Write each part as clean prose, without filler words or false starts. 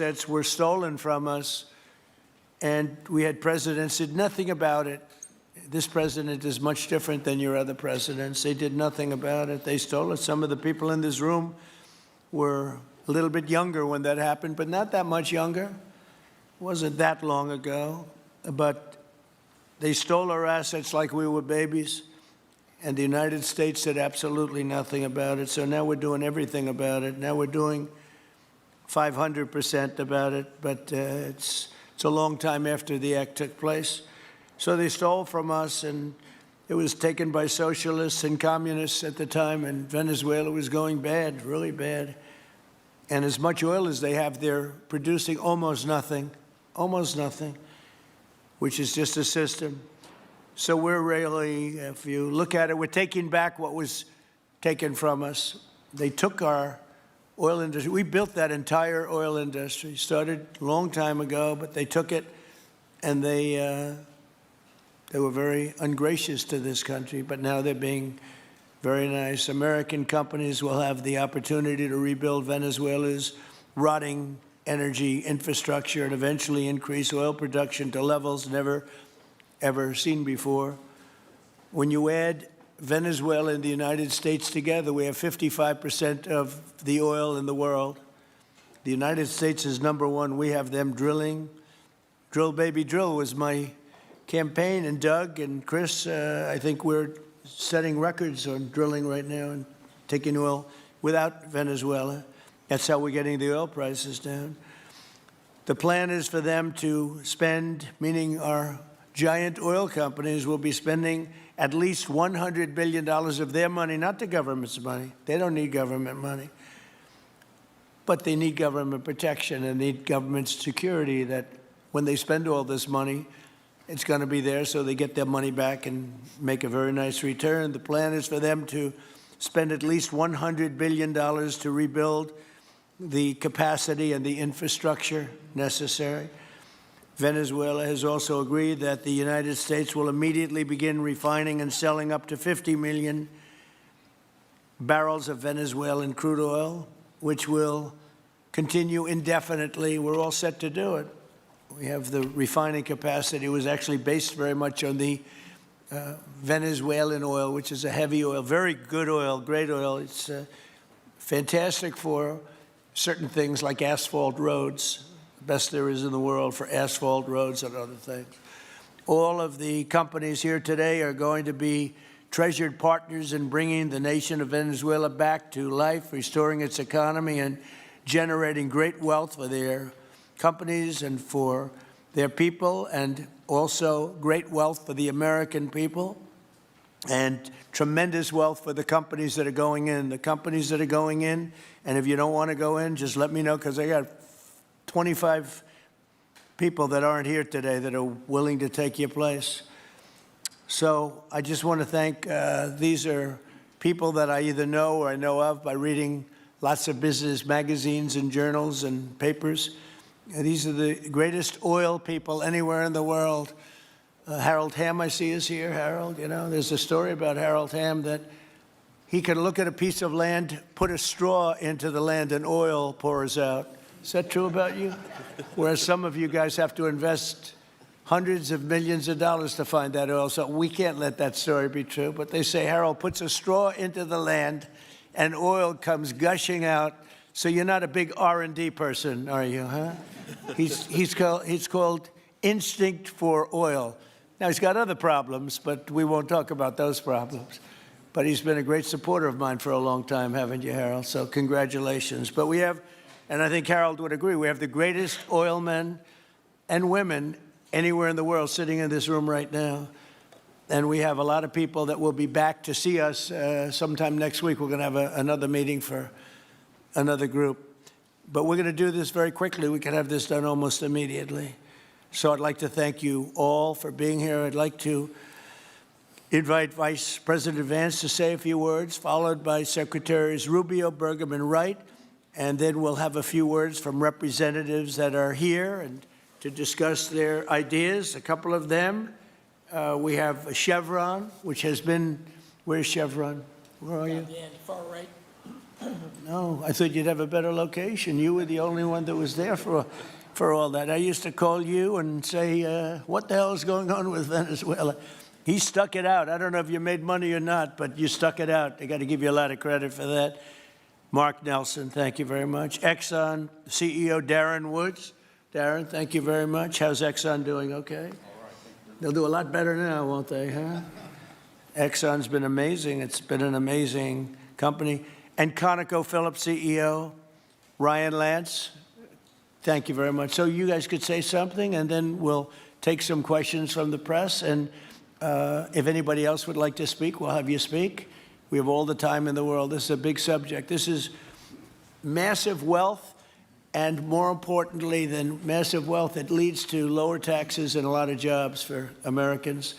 assets were stolen from us, and we had presidents who did nothing about it. This president is much different than your other presidents. They did nothing about it. They stole it. Some of the people in this room were a little bit younger when that happened, but not that much younger. It wasn't that long ago. But they stole our assets like we were babies, and the United States did absolutely nothing about it. So now we're doing everything about it. Now we're doing 500% about it, but it's a long time after the act took place. So they stole from us, and it was taken by socialists and communists at the time, and Venezuela was going bad, really bad. And as much oil as they have, they're producing almost nothing, which is just a system. So we're really, if you look at it, we're taking back what was taken from us. They took our oil industry. We built that entire oil industry. Started a long time ago, but they took it, and they were very ungracious to this country, but now they're being very nice. American companies will have the opportunity to rebuild Venezuela's rotting energy infrastructure and eventually increase oil production to levels never, ever seen before. When you add Venezuela and the United States together, we have 55% of the oil in the world. The United States is #1. We have them drilling. Drill, baby, drill was my campaign, and Doug and Chris, I think we're setting records on drilling right now and taking oil without Venezuela. That's how we're getting the oil prices down. The plan is for them to spend, meaning our giant oil companies will be spending at least $100 billion of their money, not the government's money. They don't need government money. But they need government protection and need government security that when they spend all this money, it's going to be there so they get their money back and make a very nice return. The plan is for them to spend at least $100 billion to rebuild the capacity and the infrastructure necessary. Venezuela has also agreed that the United States will immediately begin refining and selling up to 50 million barrels of Venezuelan crude oil, which will continue indefinitely. We're all set to do it. We have the refining capacity. It was actually based very much on the Venezuelan oil, which is a heavy oil, very good oil, great oil. It's fantastic for certain things like asphalt roads, the best there is in the world for asphalt roads and other things. All of the companies here today are going to be treasured partners in bringing the nation of Venezuela back to life, restoring its economy, and generating great wealth for their companies and for their people, and also great wealth for the American people, and tremendous wealth for the companies that are going in. The companies that are going in, and if you don't want to go in, just let me know, because I got 25 people that aren't here today that are willing to take your place. So I just want to thank, these are people that I either know or I know of by reading lots of business magazines and journals and papers. These are the greatest oil people anywhere in the world. Harold Hamm, I see, is here. Harold, you know, there's a story about Harold Hamm that he could look at a piece of land, put a straw into the land, and oil pours out. Is that true about you? Whereas some of you guys have to invest hundreds of millions of dollars to find that oil. So we can't let that story be true. But they say Harold puts a straw into the land, and oil comes gushing out. So you're not a big R&D person, are you, huh? He's called instinct for oil. Now, he's got other problems, but we won't talk about those problems. But he's been a great supporter of mine for a long time, haven't you, Harold? So congratulations. But we have, and I think Harold would agree, we have the greatest oil men and women anywhere in the world sitting in this room right now. And we have a lot of people that will be back to see us sometime next week. We're going to have another meeting for another group. But we're going to do this very quickly. We can have this done almost immediately. So I'd like to thank you all for being here. I'd like to invite Vice President Vance to say a few words, followed by Secretaries Rubio, Burgum, and Wright. And then we'll have a few words from representatives that are here and to discuss their ideas, a couple of them. We have Chevron, which has been, where's Chevron? Where are you? Yeah, far right. No, I thought you'd have a better location. You were the only one that was there for all that. I used to call you and say, what the hell is going on with Venezuela? He stuck it out. I don't know if you made money or not, but you stuck it out. I got to give you a lot of credit for that. Mark Nelson, thank you very much. Exxon CEO Darren Woods. Darren, thank you very much. How's Exxon doing? Okay? They'll do a lot better now, won't they, huh? Exxon's been amazing. It's been an amazing company. And ConocoPhillips CEO Ryan Lance, thank you very much. So you guys could say something, and then we'll take some questions from the press. And if anybody else would like to speak, we'll have you speak. We have all the time in the world. This is a big subject. This is massive wealth, and more importantly than massive wealth, it leads to lower taxes and a lot of jobs for Americans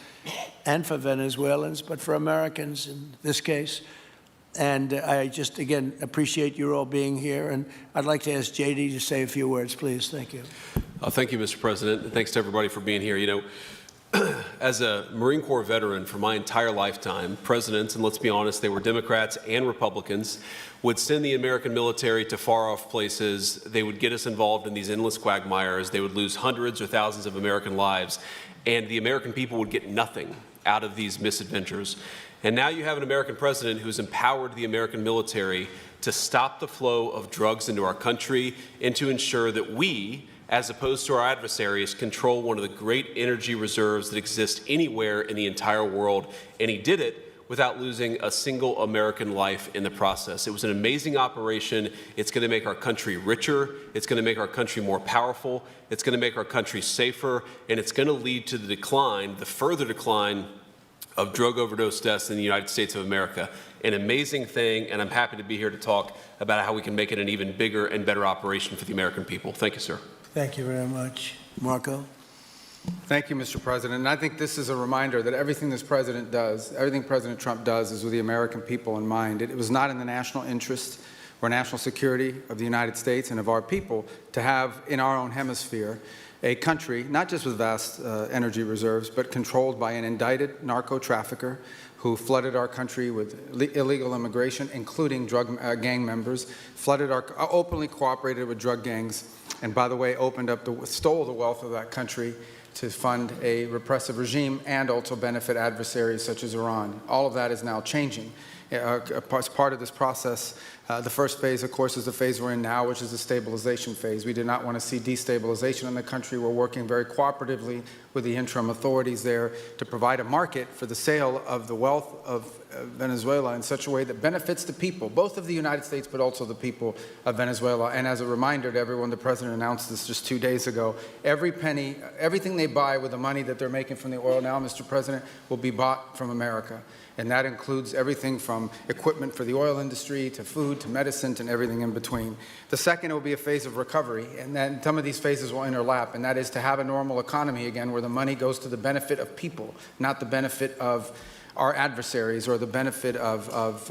and for Venezuelans, but for Americans in this case. And I just, again, appreciate you all being here. And I'd like to ask J.D. to say a few words, please. Thank you. Thank you, Mr. President. And thanks to everybody for being here. You know, as a Marine Corps veteran for my entire lifetime, presidents, and let's be honest, they were Democrats and Republicans, would send the American military to far-off places. They would get us involved in these endless quagmires. They would lose hundreds or thousands of American lives, and the American people would get nothing out of these misadventures. And now you have an American president who's empowered the American military to stop the flow of drugs into our country and to ensure that we, as opposed to our adversaries, control one of the great energy reserves that exist anywhere in the entire world. And he did it without losing a single American life in the process. It was an amazing operation. It's going to make our country richer. It's going to make our country more powerful. It's going to make our country safer. And it's going to lead to the decline, the further decline of drug overdose deaths in the United States of America. An amazing thing, and I'm happy to be here to talk about how we can make it an even bigger and better operation for the American people. Thank you, sir. Thank you very much. Marco? Thank you, Mr. President. And I think this is a reminder that everything this president does, everything President Trump does, is with the American people in mind. It was not in the national interest or national security of the United States and of our people to have in our own hemisphere a country, not just with vast energy reserves, but controlled by an indicted narco-trafficker who flooded our country with illegal immigration, including drug gang members, openly cooperated with drug gangs, and by the way, stole the wealth of that country to fund a repressive regime and also benefit adversaries such as Iran. All of that is now changing. As part of this process, the first phase, of course, is the phase we're in now, which is the stabilization phase. We did not want to see destabilization in the country. We're working very cooperatively with the interim authorities there to provide a market for the sale of the wealth of Venezuela in such a way that benefits the people, both of the United States, but also the people of Venezuela. And as a reminder to everyone, the President announced this just 2 days ago, every penny, everything they buy with the money that they're making from the oil now, Mr. President, will be bought from America. And that includes everything from equipment for the oil industry to food to medicine and everything in between. The second will be a phase of recovery, and then some of these phases will overlap, and that is to have a normal economy again where the money goes to the benefit of people, not the benefit of our adversaries or the benefit of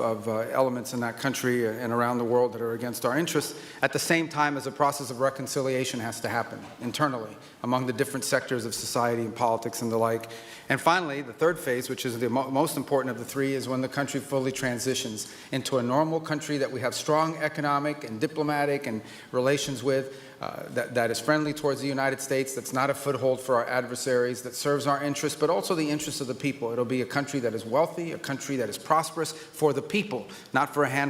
elements in that country and around the world that are against our interests, at the same time as a process of reconciliation has to happen internally among the different sectors of society and politics and the like. And finally, the third phase, which is the most important of the three, is when the country fully transitions into a normal country that we have strong economic and diplomatic and relations with, that is friendly towards the United States, that's not a foothold for our adversaries, that serves our interests, but also the interests of the people. It'll be a country that is wealthy, a country that is prosperous for the people, not for a handful